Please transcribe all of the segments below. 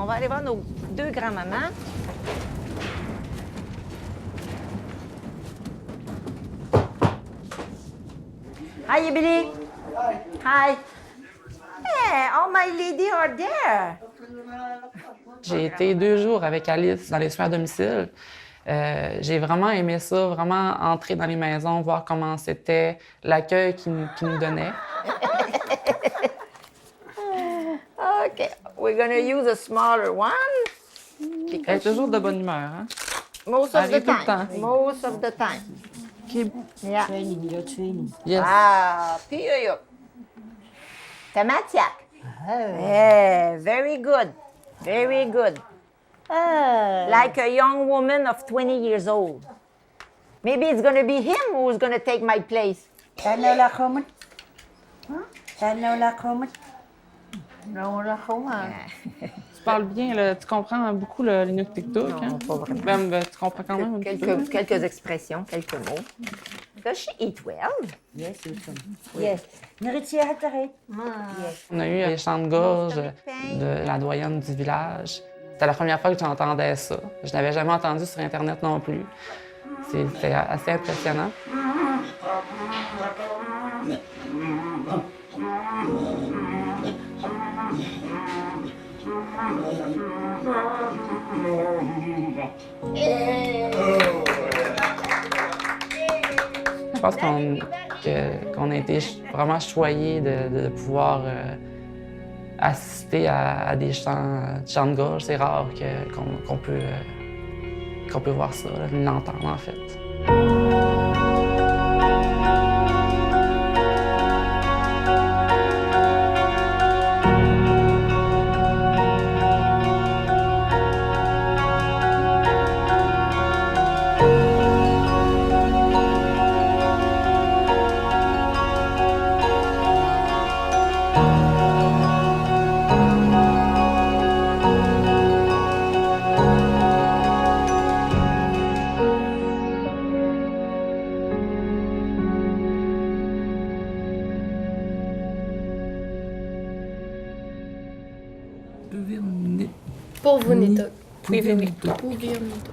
on va aller voir nos deux grands-mamans. Hi, Billy. Hi. Hey, all my ladies are there. J'ai été 2 jours avec Alice dans les soins à domicile. J'ai vraiment aimé ça, vraiment entrer dans les maisons, voir comment c'était, l'accueil qu'ils nous donnaient. OK. We're going to use a smaller one. Elle est toujours de bonne humeur, hein? Most of Elle the rit tout le time. temps. Most of the time. OK. Yeah. Yes. Ah, puis yo. Tamatiak. Yeah, very good. Very good. Like a young woman of 20 years old. Maybe it's going to be him who's going to take my place. Tu parles bien, là, tu comprends beaucoup le Inuktitut, hein? Non, pas vraiment. Ben, tu comprends quand même un petit peu. Quelques expressions, quelques mots. Does she eat well? Yes. Yes. On a eu les chants de gorge de la doyenne du village. C'était la première fois que j'entendais ça. Je n'avais jamais entendu sur Internet non plus. C'était assez impressionnant. Je pense qu'on a été vraiment choyés de pouvoir assister à des chants de gorge. C'est rare qu'on peut voir ça, l'entendre en fait. Povunito. Puivenito. Puvirnito.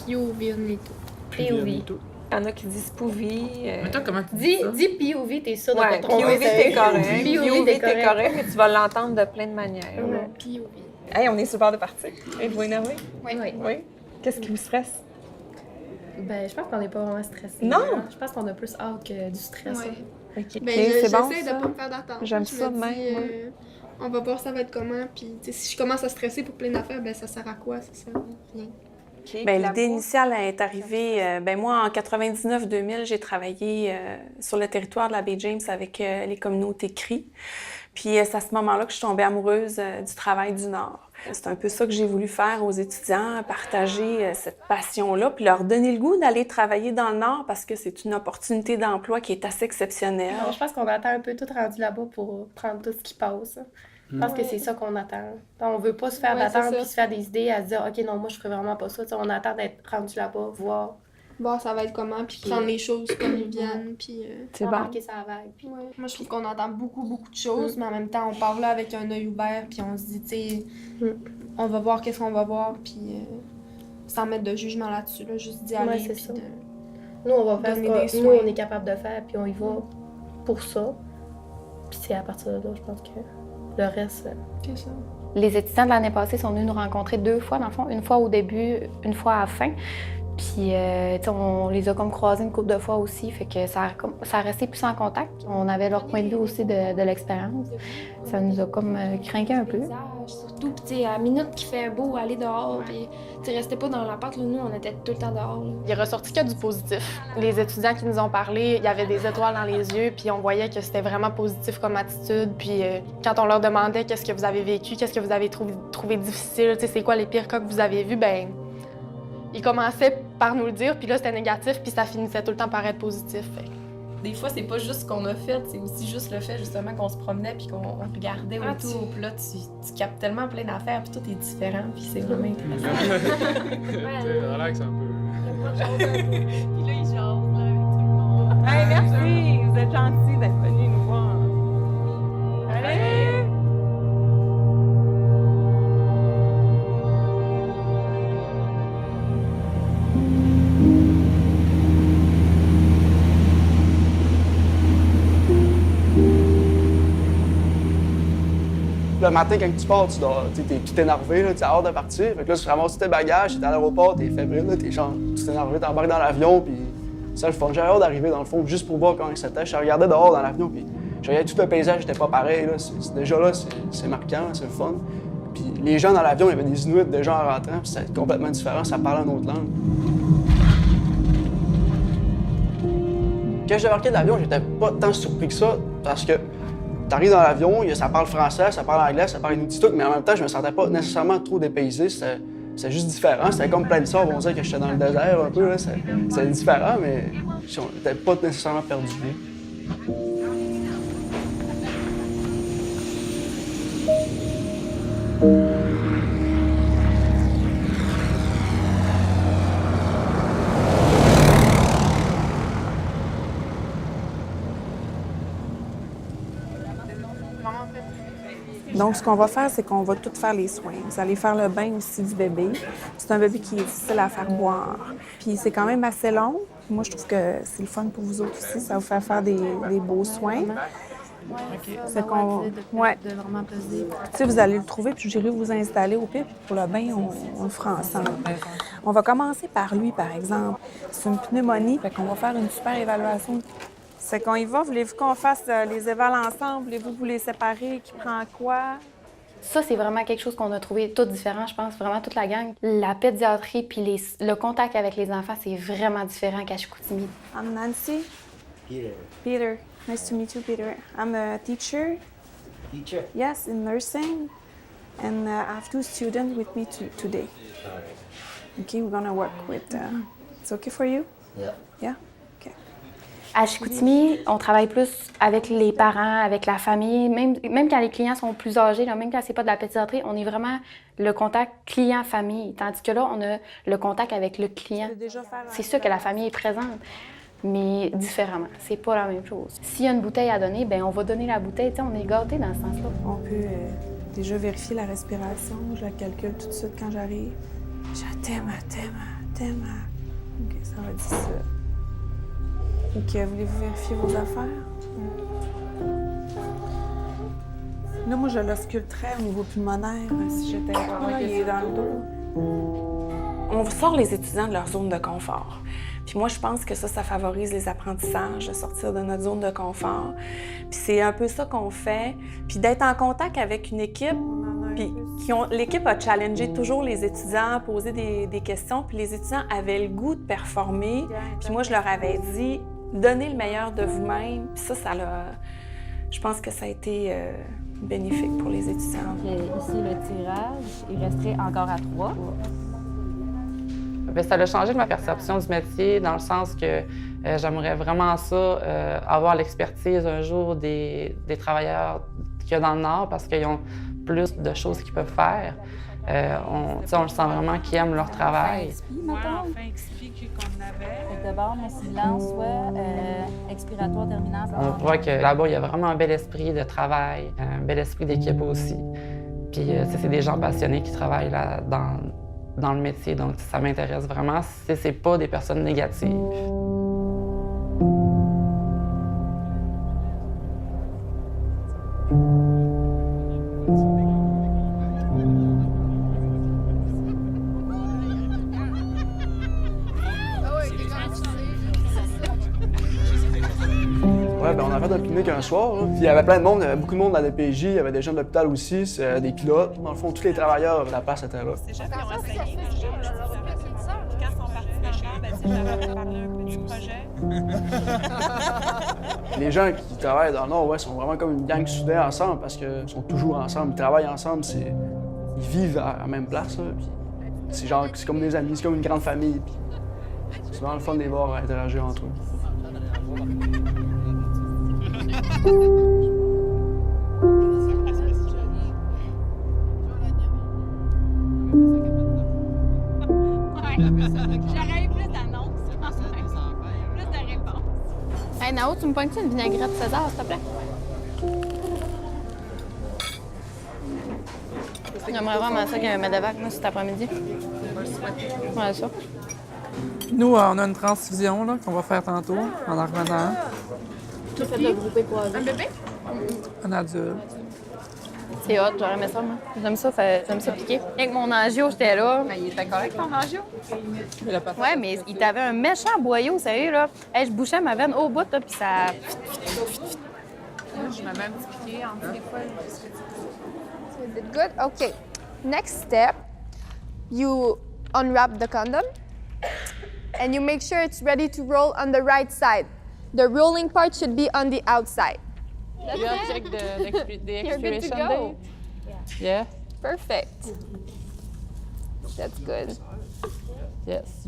Piuvirnito. POV. Il y en a qui disent Pouvi. Mais toi, comment tu dis ça? Dis POV, t'es sûr de Ouais, pas te tromper. POV, t'es correct. POV, t'es correct. mais tu vas l'entendre de plein de manières. là. POV. Hey, on est sur le bord de partir. Êtes-vous énervé? Oui. Oui. Qu'est-ce qui vous stresse? Ben, je pense qu'on n'est pas vraiment stressé. Non! Je pense qu'on a plus hâte que du stress. Ouais. OK, Ben, c'est bon, j'essaie ça? de pas me faire d'attente. J'aime Je ça me de même, dis, ouais. on va voir ça va être comment, puis tu sais, si je commence à stresser pour plein d'affaires, ben ça sert à quoi? Ça sert à rien. OK. Bien, La l'idée voix? initiale est arrivée. Moi, en 99-2000, j'ai travaillé sur le territoire de la baie James avec les communautés CRI. Puis c'est à ce moment-là que je suis tombée amoureuse du travail du Nord. C'est un peu ça que j'ai voulu faire aux étudiants, partager cette passion-là, puis leur donner le goût d'aller travailler dans le Nord parce que c'est une opportunité d'emploi qui est assez exceptionnelle. Non, je pense qu'on attend un peu tout rendu là-bas pour prendre tout ce qui passe. Je pense que c'est ça qu'on attend. On veut pas se faire Ouais, c'est d'attente ça. puis se faire des idées à se dire « OK, non, moi, je ferais vraiment pas ça. » On attend d'être rendu là-bas, voir, Voir ça va être comment, puis prendre les choses comme ils viennent, puis... C'est bon. embarquer sa vague. Puis Ouais. Moi, je trouve qu'on entend beaucoup de choses, mais en même temps, on part là avec un œil ouvert, puis on se dit, tu sais, on va voir qu'est-ce qu'on va voir, puis sans mettre de jugement là-dessus, là, juste d'y aller, Ouais, c'est puis ça. de... Nous, on va faire ce Donner des que nous, soins. on est capable de faire, puis on y va pour ça. Puis c'est à partir de là, je pense que le reste... C'est ça. Les étudiants de l'année passée sont venus nous rencontrer 2 fois, dans le fond. Une fois au début, une fois à la fin. Puis, tu sais, on les a comme croisés une couple de fois aussi, fait que ça a resté plus en contact. On avait leur point de vue aussi de l'expérience. Ça nous a comme craqué un peu. Surtout, puis tu sais, à la minute qu'il fait beau, aller dehors, puis tu sais, restez pas dans l'appart, là, nous, on était tout le temps dehors. Là. Il est ressorti que du positif. Les étudiants qui nous ont parlé, il y avait des étoiles dans les yeux, puis on voyait que c'était vraiment positif comme attitude. Puis quand on leur demandait qu'est-ce que vous avez vécu, qu'est-ce que vous avez trouvé difficile, tu sais, c'est quoi les pires cas que vous avez vus, ben ils commençaient par nous le dire, puis là, c'était négatif, puis ça finissait tout le temps par être positif. Fait. Des fois, c'est pas juste ce qu'on a fait, c'est aussi juste le fait justement qu'on se promenait puis qu'on regardait autour. Puis là, tu captes tellement plein d'affaires, puis tout est différent, puis c'est vraiment intéressant. Relax un peu. Puis là, ils jasent là, avec tout le monde. Hey, merci! Vous êtes gentils d'être venus nous voir. Allez! Le matin, quand tu pars, t'es tout énervé, tu as hâte de partir. Fait que là, tu ramasses tous tes bagages, t'es à l'aéroport, t'es fébrile, t'es genre, tu t'es énervé, t'embarques dans l'avion, puis c'est le fun. J'avais hâte d'arriver dans le fond, juste pour voir comment c'était. Je regardais dehors dans l'avion, puis je regardais tout le paysage, c'était pas pareil. Là. Déjà là, c'est marquant, c'est le fun. Puis les gens dans l'avion, il y avait des Inuits des gens en rentrant, puis c'était complètement différent, ça parlait une autre langue. Quand j'ai débarqué de l'avion, j'étais pas tant surpris que ça, parce que t'arrives dans l'avion, ça parle français, ça parle anglais, ça parle inuktitut, mais en même temps, je me sentais pas nécessairement trop dépaysé. C'était juste différent. C'était comme plein de sable. On dirait que j'étais dans le désert un peu. C'était différent, mais j'étais pas nécessairement perdu. Donc, ce qu'on va faire, c'est qu'on va tout faire les soins. Vous allez faire le bain aussi du bébé. C'est un bébé qui est difficile à faire boire. Puis c'est quand même assez long. Moi, je trouve que c'est le fun pour vous autres aussi. Ça va vous faire faire des beaux soins. C'est qu'on... Ouais. De vraiment peser. Tu sais, vous allez le trouver, puis j'irai vous installer au pire. Puis pour le bain, on le fera ensemble. On va commencer par lui, par exemple. C'est une pneumonie, fait qu'on va faire une super évaluation. C'est qu'on y va. Voulez-vous qu'on fasse les évals ensemble? Voulez-vous vous les séparer? Qui prend quoi? Ça, c'est vraiment quelque chose qu'on a trouvé tout différent, je pense, vraiment toute la gang. La pédiatrie puis le contact avec les enfants, c'est vraiment différent qu'à Chicoutimi. I'm Nancy. Peter. Peter. Nice to meet you, Peter. I'm a teacher. Teacher? Yes, in nursing. And I have 2 students with me today. All right. Okay, we're gonna work with... It's okay for you? Yeah. Yeah? Okay. À Chicoutimi, on travaille plus avec les parents, avec la famille, même quand les clients sont plus âgés, là, même quand c'est pas de la pédiatrie, on est vraiment le contact client-famille. Tandis que là, on a le contact avec le client. C'est sûr que la famille est présente, mais différemment. C'est pas la même chose. S'il y a une bouteille à donner, bien, on va donner la bouteille. T'sais, on est gâtés dans ce sens-là. On peut déjà vérifier la respiration. Je la calcule tout de suite quand j'arrive. Je t'aime. OK, ça va dire ça. OK, voulez-vous vérifier vos affaires? Là, moi, je l'ausculterais au niveau pulmonaire si j'étais là. Il est dans le dos. On sort les étudiants de leur zone de confort. Puis moi, je pense que ça favorise les apprentissages, de sortir de notre zone de confort. Puis c'est un peu ça qu'on fait. Puis d'être en contact avec une équipe, puis l'équipe a challengé toujours les étudiants, posé des questions, puis les étudiants avaient le goût de performer. Puis moi, je leur avais dit, donnez le meilleur de vous-même. Puis ça l'a... Je pense que ça a été bénéfique pour les étudiants. Puis ici, le tirage, il resterait encore à 3. Bien, ça a changé ma perception du métier dans le sens que j'aimerais vraiment ça, avoir l'expertise un jour des travailleurs qu'il y a dans le Nord parce qu'ils ont plus de choses qu'ils peuvent faire. On le sent vraiment qu'ils aiment leur travail. D'abord, mon silence, soit expiratoire terminal. On voit que là-bas, il y a vraiment un bel esprit de travail, un bel esprit d'équipe aussi. Puis c'est des gens passionnés qui travaillent là dans le métier, donc ça m'intéresse vraiment. C'est pas des personnes négatives. Ouais, ben on a fait un pique-nique un soir. Là. Puis il y avait plein de monde, il y avait beaucoup de monde dans la DPJ, il y avait des gens de l'hôpital aussi, des pilotes. Dans le fond, tous les travailleurs de la place étaient là. Ces gens qui ont essayé, quand ils sont partis dans le nord, ben, j'avais parlé un peu du projet. Les gens qui travaillent dans le Nord, ouais, sont vraiment comme une gang soudée ensemble parce qu'ils sont toujours ensemble, ils travaillent ensemble, ils vivent à la même place. Là, puis c'est comme des amis, c'est comme une grande famille. Puis c'est vraiment le fun de les voir interagir entre eux. J'aurais eu plus d'annonces, plus de réponses. Hey Nao, tu me pognes-tu une vinaigrette César, s'il te plaît? J'aimerais vraiment ça qu'il y ait un medevac, moi, cet après-midi. Ouais, ça. Nous, on a une transfusion là, qu'on va faire tantôt, en revenant. Tout fait le groupe époisé. Un bébé? Un adulte. C'est hot, j'aurais aimé ça, moi. J'aime ça piquer. Avec mon angio, j'étais là. Mais il était correct, ton angio? Ouais, mais il t'avait un méchant boyau, sérieux, là. Hey, je bouchais ma veine au bout, là, puis ça... Je m'avais un petit piqué en dessous des fois. So you did good. Okay. Next step, you unwrap the condom and you make sure it's ready to roll on the right side. The rolling part should be on the outside. You have to check the You're good to expiration go. date? Yeah. Perfect. That's good. Yes.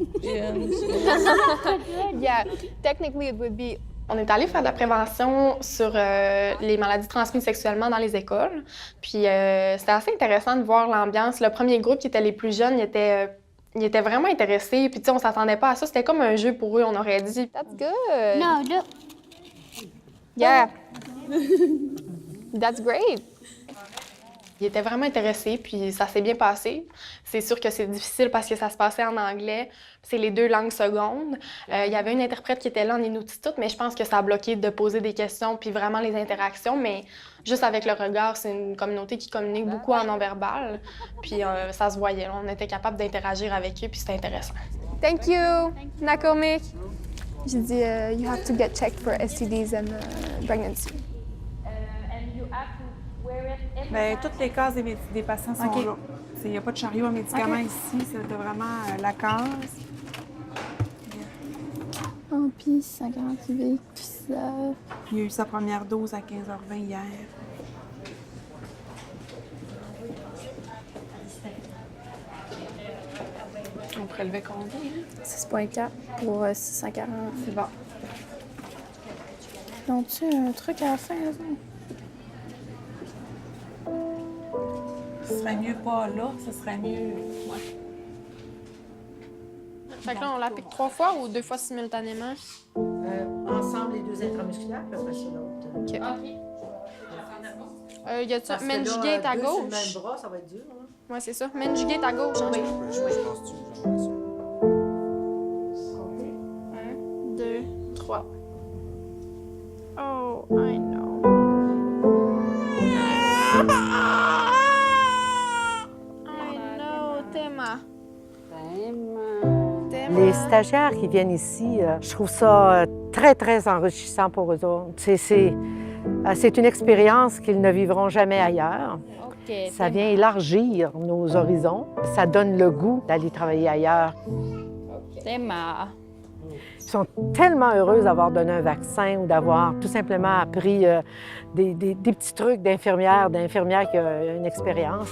Yeah, technically it would be. On est allé faire de la prévention sur les maladies transmises sexuellement dans les écoles. Puis c'était assez intéressant de voir l'ambiance. Le premier groupe qui était les plus jeunes, ils étaient vraiment intéressés. Puis tu sais, on s'attendait pas à ça. C'était comme un jeu pour eux, on aurait dit. That's good. No, look. Yeah. That's great. Ils étaient vraiment intéressés, puis ça s'est bien passé. C'est sûr que c'est difficile parce que ça se passait en anglais. C'est les 2 langues secondes. Il y avait une interprète qui était là en Inuktitut, mais je pense que ça a bloqué de poser des questions puis vraiment les interactions. Mais juste avec le regard, c'est une communauté qui communique beaucoup en non-verbal. Puis ça se voyait. On était capable d'interagir avec eux, puis c'était intéressant. Thank you, Nakomi. J'ai dit, you have to get checked for STDs and pregnancy. Bien, toutes les cases des patients sont là. Il n'y a pas de chariot à médicaments ici, c'est vraiment la case. Oh, puis 148, puis ça... Il a eu sa première dose à 15h20 hier. On prélevait combien? 6,4 pour 640. C'est bon. Ont-tu un truc à la fin, là? Ce serait mieux pas là, ce serait mieux... Ouais. Fait que là, on l'applique 3 fois ou 2 fois simultanément? Ensemble, les 2 intramusculaires, puis après ça, l'autre. OK. Y a-tu Parce que Mengigate là, à 2 sur le gauche? même bras, ça va être dur. Hein? Ouais, c'est ça. Mengigate à gauche. Hein? Oui. Un, 2, 3. Oh, I know. I know, Théma. Les stagiaires qui viennent ici, je trouve ça très, très enrichissant pour eux autres. C'est une expérience qu'ils ne vivront jamais ailleurs. Okay, ça vient élargir nos horizons. Ça donne le goût d'aller travailler ailleurs. Théma. Ils sont tellement heureux d'avoir donné un vaccin ou d'avoir tout simplement appris des petits trucs d'infirmière qui a une expérience.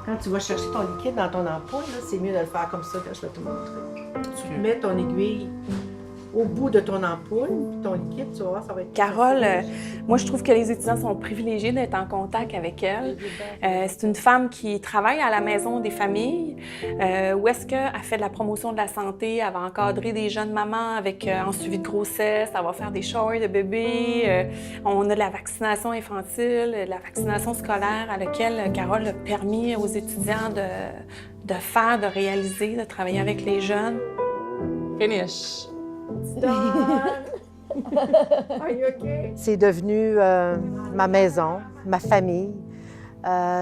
Quand tu vas chercher ton liquide dans ton ampoule, c'est mieux de le faire comme ça que je vais te montrer. Tu mets ton aiguille au bout de ton ampoule, puis ton liquide, tu vas voir, ça va être... Carole, moi, je trouve que les étudiants sont privilégiés d'être en contact avec elle. C'est une femme qui travaille à la maison des familles, où est-ce qu'elle fait de la promotion de la santé, elle va encadrer des jeunes mamans avec, en suivi de grossesse, elle va faire des showers de bébés, on a de la vaccination infantile, de la vaccination scolaire à laquelle Carole a permis aux étudiants de faire, de réaliser, de travailler avec les jeunes. Finish. C'est devenu ma maison, ma famille.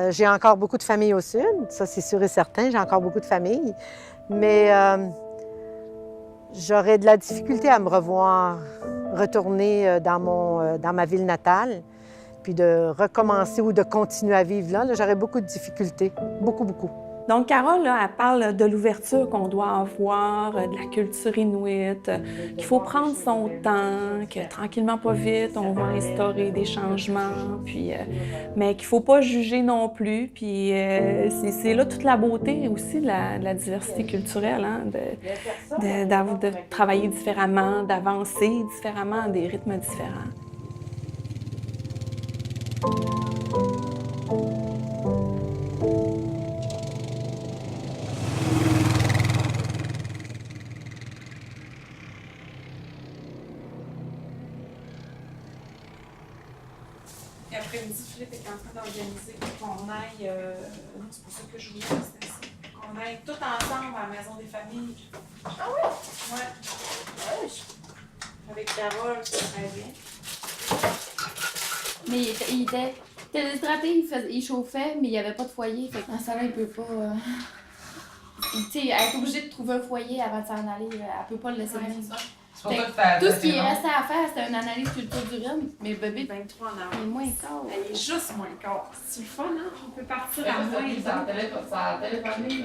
J'ai encore beaucoup de familles au sud, ça c'est sûr et certain, j'ai encore beaucoup de familles. Mais j'aurais de la difficulté à me revoir, retourner dans ma ville natale, puis de recommencer ou de continuer à vivre là. J'aurais beaucoup de difficultés, beaucoup. Donc, Carole, là, elle parle de l'ouverture qu'on doit avoir, de la culture inuite, qu'il faut prendre son temps, que tranquillement, pas vite, on va instaurer des changements, puis, mais qu'il faut pas juger non plus. Puis c'est là toute la beauté aussi de la diversité culturelle, hein, de travailler différemment, d'avancer différemment à des rythmes différents. Après-midi, Philippe est en train d'organiser pour qu'on aille, c'est pour ça que je voulais rester ici, qu'on aille tout ensemble à la maison des familles. Ah oui? Ouais. Avec Carole, ça serait bien. Mais il était Téléstraté, il chauffait, mais il n'y avait pas de foyer. Fait que dans ce temps-là, il peut pas. Tu sais, elle est obligée de trouver un foyer avant de s'en aller. Elle peut pas le laisser venir. Tout ce qui restait à faire, c'était une analyse culture d'urine. Mais le bébé, 23 en avant. il est moins corps. Elle est juste moins corps. C'est le fun, hein? On peut partir à moins. Ça a téléphoné,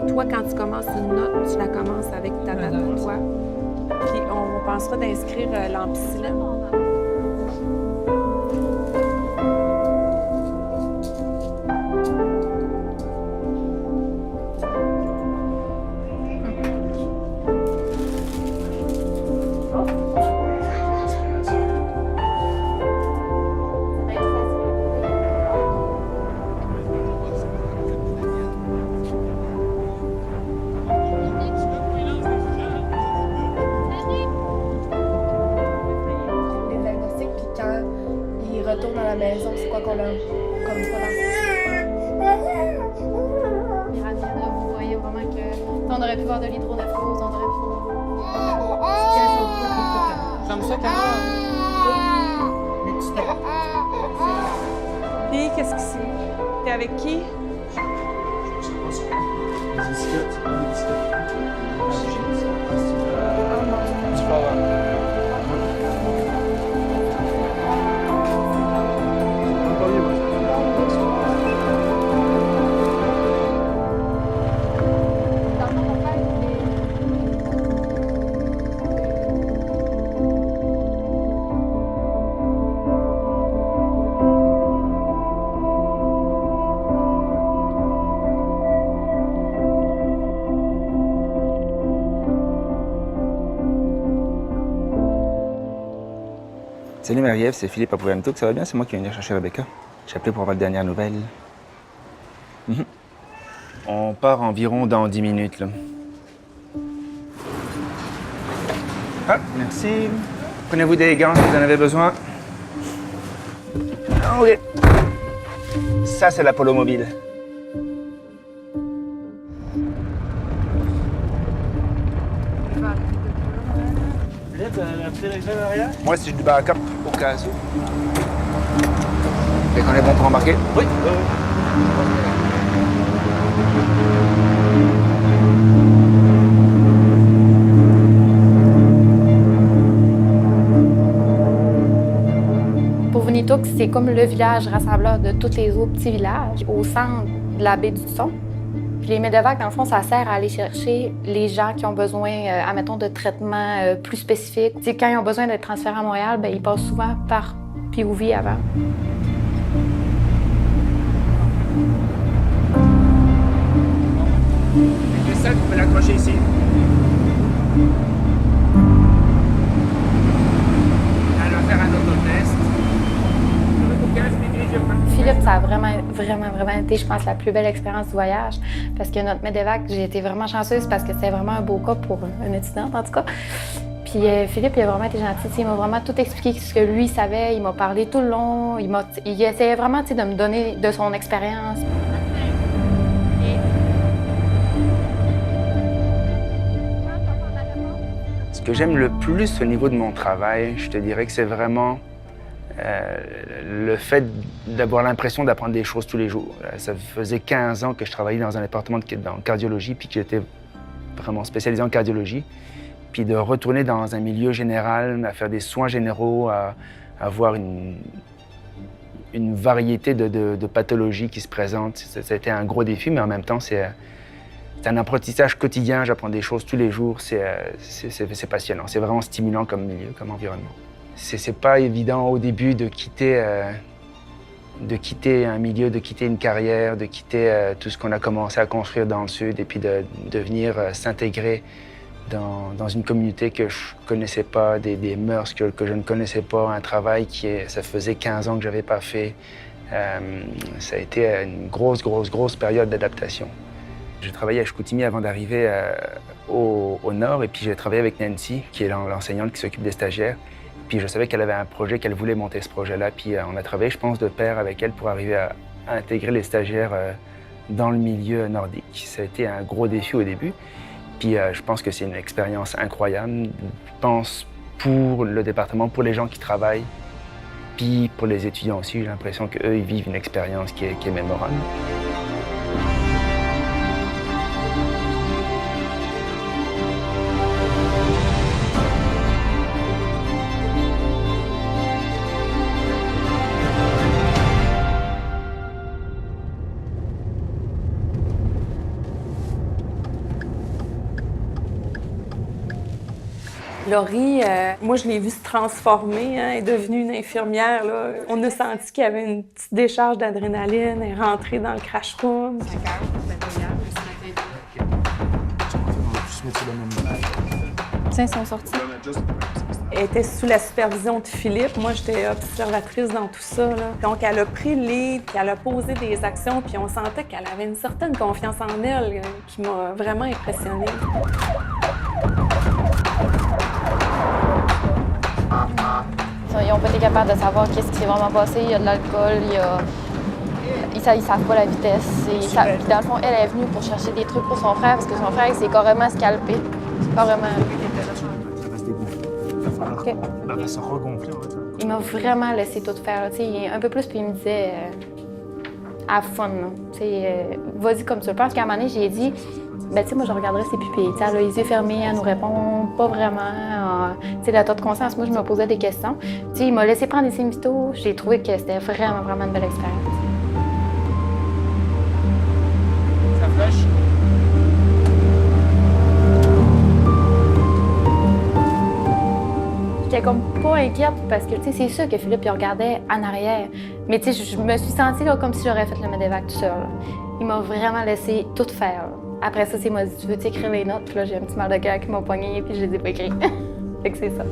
Toi, quand tu commences une note, tu la commences avec ta date pour toi. Puis on pensera d'inscrire l'ampicillin. Retourne à la maison, c'est quoi qu'on a comme ça là, vous voyez vraiment que on aurait pu voir de l'hydronéphrose, on aurait pu. Comme ça, Puis, qu'est-ce que c'est? T'es avec qui? Salut Marie-Ève, c'est Philippe Apoventuk, ça va bien? C'est moi qui viens venir chercher Rebecca. J'ai appelé pour avoir de dernières nouvelles. On part environ dans 10 minutes, là. Ah, merci. Prenez-vous des gants si vous en avez besoin. Ok. Ça, c'est l'Apollo mobile. Moi, si j'ai du backup au cas où. Fait qu'on est bon pour embarquer? Oui. Povonituk, c'est comme le village rassembleur de tous les autres petits villages au centre de la baie du Son. Puis les médevacs, dans le fond, ça sert à aller chercher les gens qui ont besoin, admettons, de traitements plus spécifiques. T'sais, quand ils ont besoin d'être transférés à Montréal, bien, ils passent souvent par POV avant. C'est ça, tu peux l'accrocher ici. Elle va faire un autotest. Philippe, ça a vraiment été, je pense, la plus belle expérience du voyage. Parce que notre médevac, j'ai été vraiment chanceuse parce que c'est vraiment un beau cas pour une étudiante, en tout cas. Puis Philippe, il a vraiment été gentil. Il m'a vraiment tout expliqué ce que lui savait. Il m'a parlé tout le long. Il essayait vraiment de me donner de son expérience. Ce que j'aime le plus au niveau de mon travail, je te dirais que c'est vraiment le fait d'avoir l'impression d'apprendre des choses tous les jours. Ça faisait 15 ans que je travaillais dans un département en cardiologie, puis que j'étais vraiment spécialisé en cardiologie. Puis de retourner dans un milieu général, à faire des soins généraux, à avoir une variété de pathologies qui se présentent. Ça a été un gros défi, mais en même temps, c'est un apprentissage quotidien. J'apprends des choses tous les jours. C'est passionnant. C'est vraiment stimulant comme milieu, comme environnement. C'est pas évident au début de quitter un milieu, de quitter une carrière, de quitter tout ce qu'on a commencé à construire dans le Sud et puis de venir s'intégrer dans une communauté que je connaissais pas, des mœurs que je ne connaissais pas, un travail ça faisait 15 ans que j'avais pas fait. Ça a été une grosse période d'adaptation. J'ai travaillé à Chicoutimi avant d'arriver au Nord, et puis j'ai travaillé avec Nancy, qui est l'enseignante qui s'occupe des stagiaires. Puis je savais qu'elle avait un projet, qu'elle voulait monter ce projet-là. Puis on a travaillé, je pense, de pair avec elle pour arriver à intégrer les stagiaires dans le milieu nordique. Ça a été un gros défi au début. Puis je pense que c'est une expérience incroyable. Je pense pour le département, pour les gens qui travaillent, puis pour les étudiants aussi, j'ai l'impression qu'eux, ils vivent une expérience qui est mémorable. Laurie, moi, je l'ai vue se transformer, hein, elle est devenue une infirmière. Là. On a senti qu'il y avait une petite décharge d'adrénaline, elle est rentrée dans le crash room. Tiens, ils sont sortis. Elle était sous la supervision de Philippe. Moi, j'étais observatrice dans tout ça. Là. Donc, elle a pris le lead, puis elle a posé des actions, puis on sentait qu'elle avait une certaine confiance en elle qui m'a vraiment impressionnée. Ils n'ont pas été capables de savoir qu'est-ce qui s'est vraiment passé. Il y a de l'alcool, ils savent pas la vitesse. Puis dans le fond, elle est venue pour chercher des trucs pour son frère parce que son frère il s'est carrément scalpé. Carrément. Okay. Elle va se regonfler, en fait. Il m'a vraiment laissé tout faire. Un peu plus, puis il me disait have fun. Vas-y comme tu le penses. Qu'à un moment donné, j'ai dit ben, tu sais, moi, je regarderais ses pupilles. Elle a les yeux fermés, elle nous répond pas vraiment. Tu sais, la taux de conscience, moi, je me posais des questions. Tu sais, il m'a laissé prendre des signes vitaux. J'ai trouvé que c'était vraiment, vraiment une belle expérience. Ça flash? J'étais comme pas inquiète parce que, tu sais, c'est sûr que Philippe, il regardait en arrière. Mais, tu sais, je me suis sentie là, comme si j'aurais fait le Medevac tout seul. Il m'a vraiment laissé tout faire. Après ça, il m'a dit, tu veux écrire les notes? Puis là, j'ai un petit mal de cœur qui m'a pogné, puis je les ai pas écrits. Fait que c'est ça.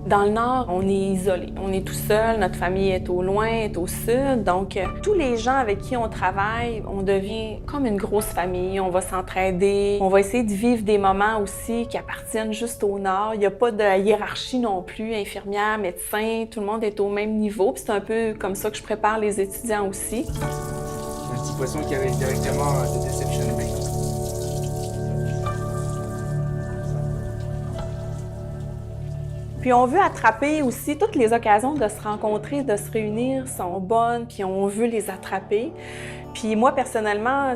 Dans le Nord, on est isolé. On est tout seul, notre famille est au loin, est au sud. Donc, tous les gens avec qui on travaille, on devient comme une grosse famille. On va s'entraider. On va essayer de vivre des moments aussi qui appartiennent juste au Nord. Il n'y a pas de hiérarchie non plus, infirmière, médecin. Tout le monde est au même niveau. Puis c'est un peu comme ça que je prépare les étudiants aussi. Un petit poisson qui arrive directement de Deception Bay. Puis on veut attraper aussi, toutes les occasions de se rencontrer, de se réunir sont bonnes, puis on veut les attraper. Puis moi, personnellement,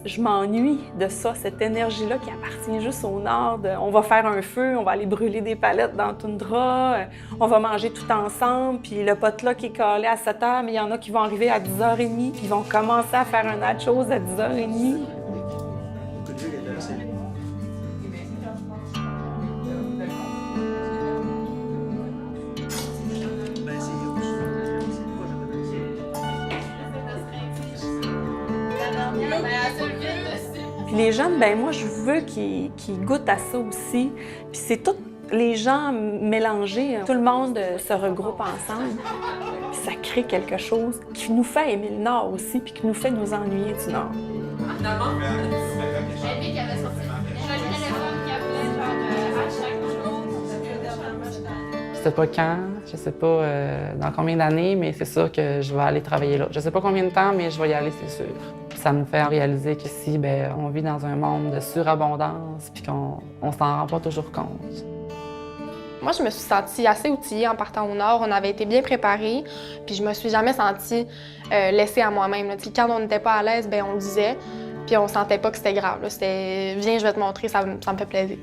je m'ennuie de ça, cette énergie-là qui appartient juste au Nord. On va faire un feu, on va aller brûler des palettes dans la toundra, on va manger tout ensemble, puis le potluck est calé à 7 h, mais il y en a qui vont arriver à 10h30, puis ils vont commencer à faire un nachos à 10h30. Puis les jeunes, ben moi, je veux qu'ils goûtent à ça aussi. Puis c'est tous les gens mélangés. Tout le monde se regroupe ensemble. Puis ça crée quelque chose qui nous fait aimer le Nord aussi, puis qui nous fait nous ennuyer du Nord. Je sais pas quand, je sais pas dans combien d'années, mais c'est sûr que je vais aller travailler là. Je sais pas combien de temps, mais je vais y aller, c'est sûr. Ça me fait réaliser qu'ici, on vit dans un monde de surabondance puis qu'on s'en rend pas toujours compte. Moi, je me suis sentie assez outillée en partant au Nord. On avait été bien préparés, puis je me suis jamais sentie laissée à moi-même. Quand on n'était pas à l'aise, on le disait, puis on sentait pas que c'était grave. C'était « Viens, je vais te montrer, ça me fait plaisir ».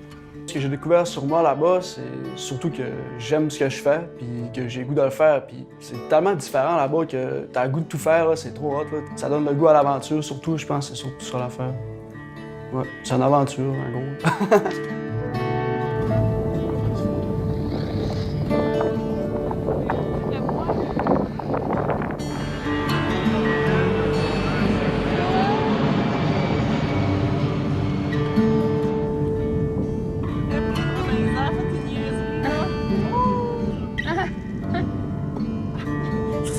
Ce que j'ai découvert sur moi là-bas, c'est surtout que j'aime ce que je fais, puis que j'ai le goût de le faire. Puis c'est tellement différent là-bas que t'as le goût de tout faire, là, c'est trop hot. Là. Ça donne le goût à l'aventure, surtout, je pense, c'est surtout ça l'affaire. Ouais, c'est une aventure, en gros.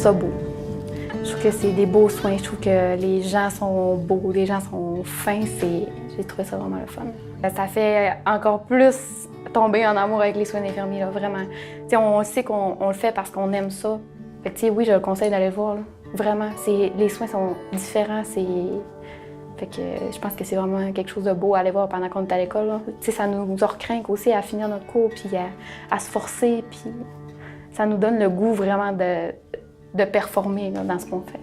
Ça beau. Je trouve que c'est des beaux soins. Je trouve que les gens sont beaux, les gens sont fins. J'ai trouvé ça vraiment le fun. Ça fait encore plus tomber en amour avec les soins d'infirmiers, là, vraiment. T'sais, on sait qu'on le fait parce qu'on aime ça. Fait que, oui, je le conseille d'aller le voir. Là. Vraiment, les soins sont différents. Fait que je pense que c'est vraiment quelque chose de beau à aller voir pendant qu'on est à l'école. Là. Ça nous recrinque aussi à finir notre cours, puis à se forcer, puis ça nous donne le goût vraiment de performer là, dans ce qu'on fait.